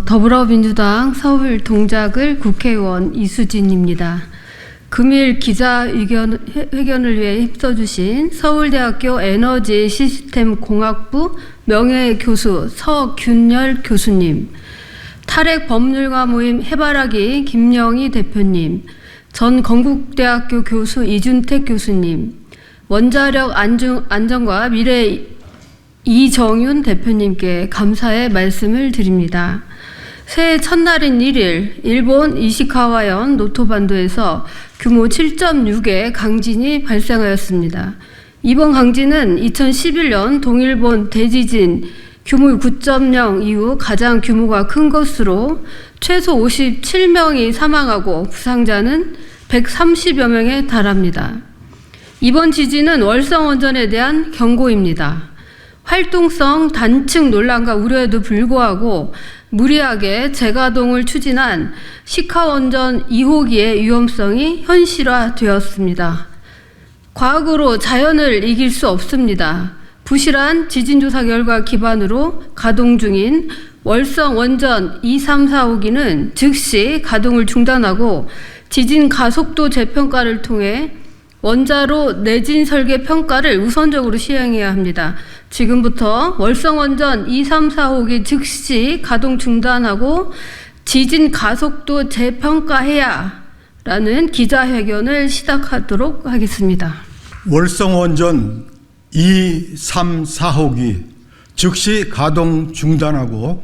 더불어민주당 서울 동작을 국회의원 이수진입니다. 금일 기자회견을 위해 힘써주신 서울대학교 에너지 시스템 공학부 명예교수 서균열 교수님, 탈핵 법률가 모임 해바라기 김영희 대표님, 전 건국대학교 교수 이준택 교수님, 원자력 안전과 미래 이정윤 대표님께 감사의 말씀을 드립니다. 새해 첫날인 1일 일본 이시카와현 노토반도에서 규모 7.6의 강진이 발생하였습니다. 이번 강진은 2011년 동일본 대지진 규모 9.0 이후 가장 규모가 큰 것으로 최소 57명이 사망하고 부상자는 130여 명에 달합니다. 이번 지진은 월성원전에 대한 경고입니다. 활동성 단층 논란과 우려에도 불구하고 무리하게 재가동을 추진한 시카원전 2호기의 위험성이 현실화되었습니다. 과학으로 자연을 이길 수 없습니다. 부실한 지진조사 결과 기반으로 가동 중인 월성 원전 2, 3, 4호기는 즉시 가동을 중단하고 지진 가속도 재평가를 통해 원자로 내진 설계 평가를 우선적으로 시행해야 합니다. 지금부터 월성원전 2, 3, 4호기 즉시 가동 중단하고 지진 가속도 재평가해야 라는 기자회견을 시작하도록 하겠습니다. 월성원전 2, 3, 4호기 즉시 가동 중단하고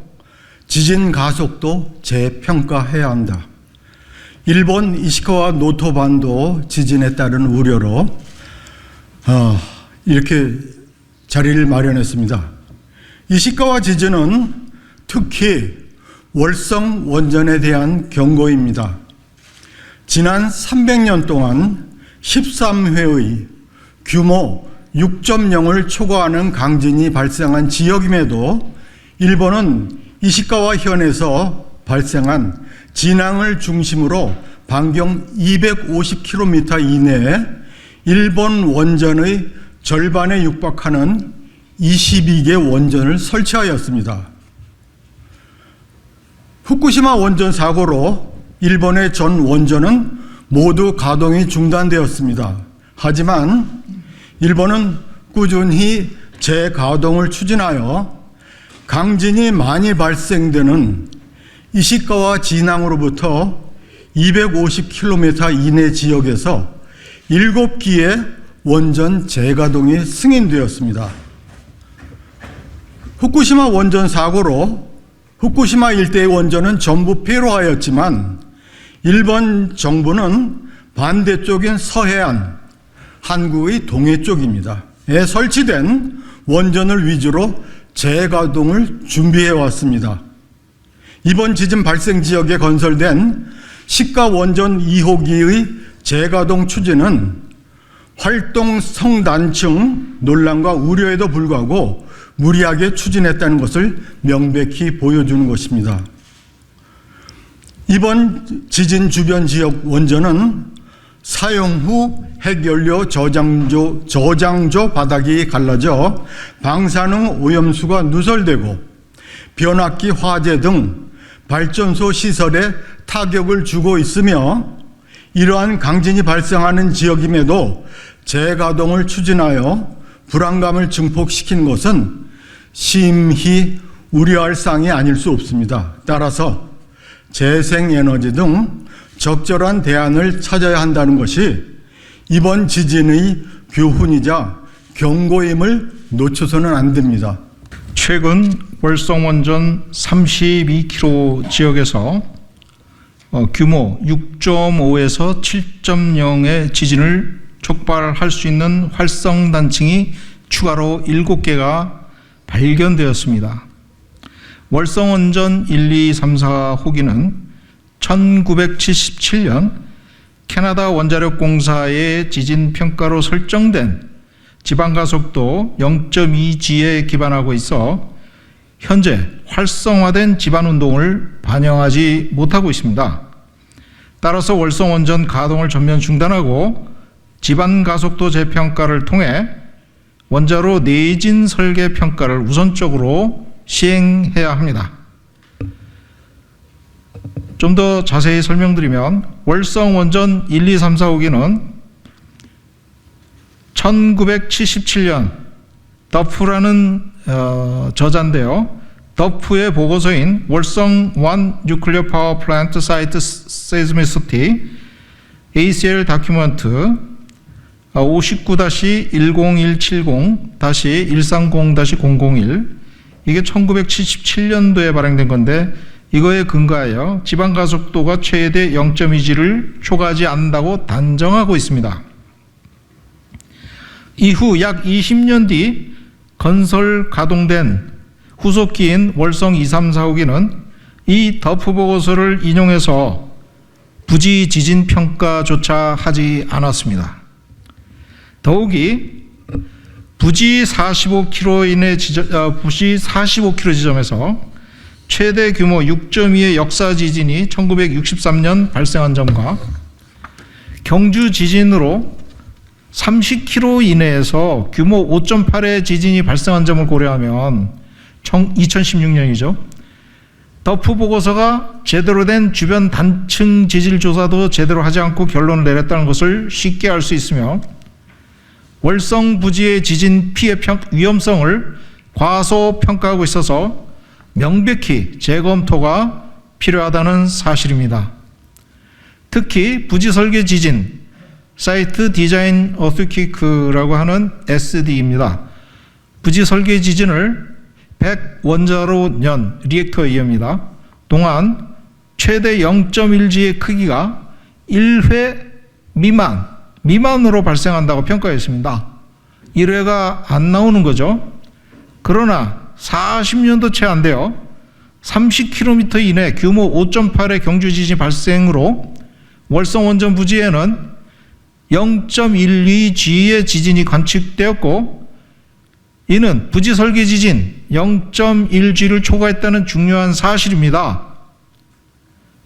지진 가속도 재평가해야 한다. 일본 이시카와 노토반도 지진에 따른 우려로 이렇게 자리를 마련했습니다. 이시카와 지진은 특히 월성 원전에 대한 경고입니다. 지난 300년 동안 13회의 규모 6.0을 초과하는 강진이 발생한 지역임에도 일본은 이시카와 현에서 발생한 진앙을 중심으로 반경 250km 이내에 일본 원전의 절반에 육박하는 22개 원전을 설치하였습니다. 후쿠시마 원전 사고로 일본의 전 원전은 모두 가동이 중단되었습니다. 하지만 일본은 꾸준히 재가동을 추진하여 강진이 많이 발생되는 이시카와 진앙으로부터 250km 이내 지역에서 7기의 원전 재가동이 승인되었습니다. 후쿠시마 원전 사고로 후쿠시마 일대의 원전은 전부 폐로하였지만 일본 정부는 반대쪽인 서해안, 한국의 동해 쪽입니다. 에 설치된 원전을 위주로 재가동을 준비해 왔습니다. 이번 지진 발생 지역에 건설된 시카 원전 2호기의 재가동 추진은 활동성 단층 논란과 우려에도 불구하고 무리하게 추진했다는 것을 명백히 보여주는 것입니다. 이번 지진 주변 지역 원전은 사용 후 핵연료 저장조 바닥이 갈라져 방사능 오염수가 누설되고 변압기 화재 등 발전소 시설에 타격을 주고 있으며 이러한 강진이 발생하는 지역임에도 재가동을 추진하여 불안감을 증폭시키는 것은 심히 우려할 사항이 아닐 수 없습니다. 따라서 재생에너지 등 적절한 대안을 찾아야 한다는 것이 이번 지진의 교훈이자 경고임을 놓쳐서는 안 됩니다. 최근 월성원전 32km 지역에서 규모 6.5에서 7.0의 지진을 촉발할 수 있는 활성단층이 추가로 7개가 발견되었습니다. 월성원전 1, 2, 3, 4호기는 1977년 캐나다 원자력공사의 지진평가로 설정된 지반가속도 0.2G에 기반하고 있어 현재 활성화된 지반운동을 반영하지 못하고 있습니다. 따라서 월성원전 가동을 전면 중단하고 지반가속도 재평가를 통해 원자로 내진 설계 평가를 우선적으로 시행해야 합니다. 좀 더 자세히 설명드리면 월성 원전 1, 2, 3, 4호기는 1977년 더프라는 저자인데요. 더프의 보고서인 월성 1 뉴클리어 파워 플랜트 사이트 세이스미시티 ACL 다큐멘트 59-10170-130-001 이게 1977년도에 발행된 건데 이거에 근거하여 지방가속도가 최대 0.2G를 초과하지 않는다고 단정하고 있습니다. 이후 약 20년 뒤 건설 가동된 후속기인 월성 2, 3, 4호기는 이 더프 보고서를 인용해서 부지 지진 평가조차 하지 않았습니다. 더욱이 부지 45km 지점에서 최대 규모 6.2의 역사 지진이 1963년 발생한 점과 경주 지진으로 30km 이내에서 규모 5.8의 지진이 발생한 점을 고려하면 2016년이죠. 더프 보고서가 제대로 된 주변 단층 지질 조사도 제대로 하지 않고 결론을 내렸다는 것을 쉽게 알 수 있으며 월성 부지의 지진 피해 위험성을 과소평가하고 있어서 명백히 재검토가 필요하다는 사실입니다. 특히 부지 설계 지진, 사이트 디자인 어스퀴크라고 하는 SD입니다. 부지 설계 지진을 100 원자로년 리액터에 의합니다. 동안 최대 0.1G의 크기가 1회 미만으로 발생한다고 평가했습니다. 1회가 안 나오는 거죠. 그러나 40년도 채 안 돼요. 30km 이내 규모 5.8의 경주 지진 발생으로 월성 원전 부지에는 0.12G의 지진이 관측되었고 이는 부지 설계 지진 0.1G를 초과했다는 중요한 사실입니다.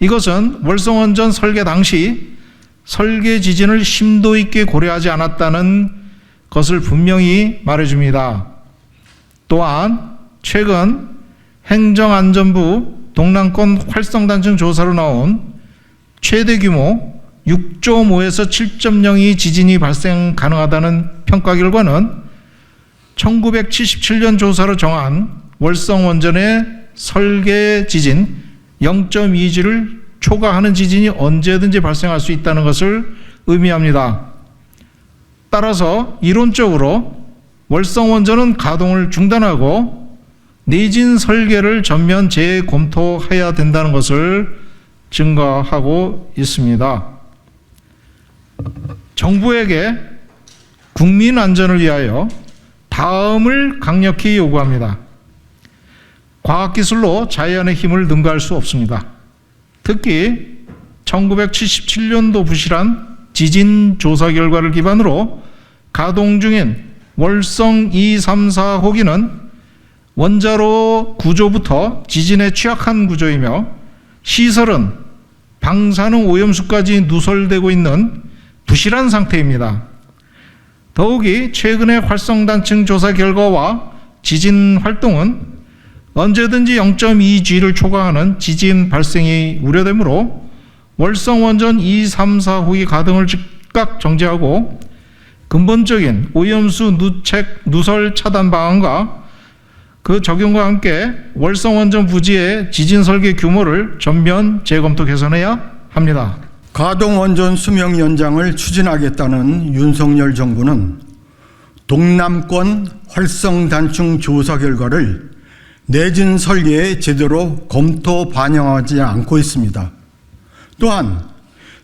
이것은 월성 원전 설계 당시 설계 지진을 심도 있게 고려하지 않았다는 것을 분명히 말해줍니다. 또한 최근 행정안전부 동남권 활성단층 조사로 나온 최대 규모 6.5에서 7.02 지진이 발생 가능하다는 평가 결과는 1977년 조사로 정한 월성 원전의 설계 지진 0.2G를 초과하는 지진이 언제든지 발생할 수 있다는 것을 의미합니다. 따라서 이론적으로 월성 원전은 가동을 중단하고 내진 설계를 전면 재검토해야 된다는 것을 증거하고 있습니다. 정부에게 국민 안전을 위하여 다음을 강력히 요구합니다. 과학기술로 자연의 힘을 능가할 수 없습니다. 특히 1977년도 부실한 지진 조사 결과를 기반으로 가동 중인 월성 2, 3, 4호기는 원자로 구조부터 지진에 취약한 구조이며 시설은 방사능 오염수까지 누설되고 있는 부실한 상태입니다. 더욱이 최근의 활성단층 조사 결과와 지진 활동은 언제든지 0.2G를 초과하는 지진 발생이 우려되므로 월성 원전 2, 3, 4호기 가동을 즉각 정지하고 근본적인 오염수 누설 차단 방안과 그 적용과 함께 월성 원전 부지의 지진 설계 규모를 전면 재검토 개선해야 합니다. 가동 원전 수명 연장을 추진하겠다는 윤석열 정부는 동남권 활성 단층 조사 결과를 내진 설계에 제대로 검토 반영하지 않고 있습니다. 또한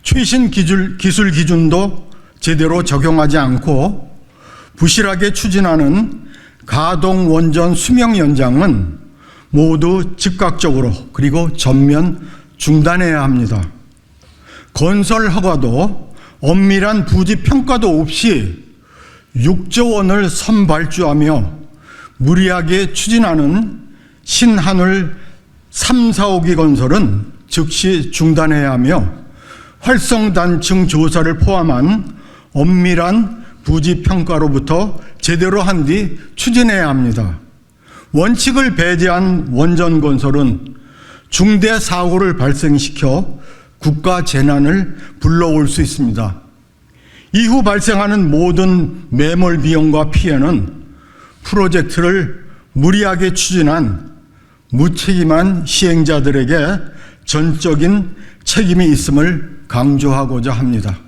최신 기술 기준도 제대로 적용하지 않고 부실하게 추진하는 가동 원전 수명 연장은 모두 즉각적으로 그리고 전면 중단해야 합니다. 건설 허가도 엄밀한 부지 평가도 없이 6조 원을 선발주하며 무리하게 추진하는 신한울 3, 4호기 건설은 즉시 중단해야 하며 활성단층 조사를 포함한 엄밀한 부지 평가로부터 제대로 한 뒤 추진해야 합니다. 원칙을 배제한 원전 건설은 중대 사고를 발생시켜 국가 재난을 불러올 수 있습니다. 이후 발생하는 모든 매몰 비용과 피해는 프로젝트를 무리하게 추진한 무책임한 시행자들에게 전적인 책임이 있음을 강조하고자 합니다.